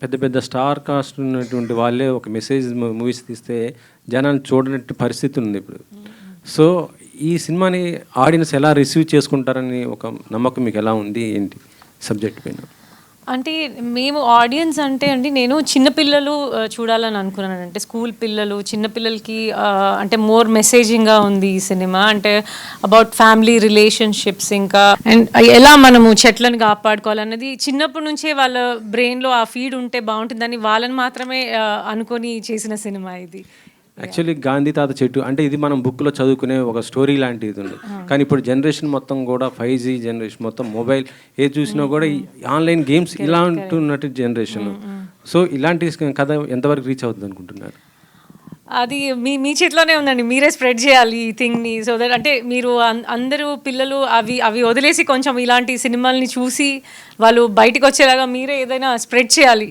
పెద్ద పెద్ద star cast ఉన్నటువంటి వాళ్ళే ఒక మెసేజ్ మూవీస్ తీస్తే జనాలు చూడనట్టు పరిస్థితి ఉంది ఇప్పుడు. సో ఈ సినిమాని ఆడియన్స్ ఎలా రిసీవ్ చేసుకుంటారని ఒక నమ్మకం మీకు ఎలా ఉంది, ఏంటి సబ్జెక్ట్ పైన? అంటే మేము ఆడియన్స్ అంటే అండి, నేను చిన్నపిల్లలు చూడాలని అనుకున్నాను. అంటే స్కూల్ పిల్లలు, చిన్నపిల్లలకి అంటే మోర్ మెసేజింగ్గా ఉంది ఈ సినిమా. అంటే అబౌట్ ఫ్యామిలీ రిలేషన్షిప్స్, ఇంకా అండ్ ఎలా మనము చెట్లను కాపాడుకోవాలన్నది చిన్నప్పటి నుంచే వాళ్ళ బ్రెయిన్లో ఆ ఫీడ్ ఉంటే బాగుంటుందని వాళ్ళని మాత్రమే అనుకొని చేసిన సినిమా ఇది. యాక్చువల్లీ గాంధీ తాత చెట్టు అంటే ఇది మనం బుక్లో చదువుకునే ఒక స్టోరీ లాంటిది ఉంది. కానీ ఇప్పుడు జనరేషన్ మొత్తం కూడా 5G జనరేషన్, మొత్తం మొబైల్ ఏది చూసినా కూడా ఈ ఆన్లైన్ గేమ్స్ ఇలా ఉంటున్నట్టు జనరేషన్. సో ఇలాంటి కథ ఎంతవరకు రీచ్ అవుతుంది అనుకుంటున్నారు? అది మీ చేతిలోనే ఉందండి. మీరే స్ప్రెడ్ చేయాలి ఈ థింగ్ని. సో దట్ అంటే మీరు అందరూ పిల్లలు అవి వదిలేసి కొంచెం ఇలాంటి సినిమాల్ని చూసి వాళ్ళు బయటకు వచ్చేలాగా మీరే ఏదైనా స్ప్రెడ్ చేయాలి.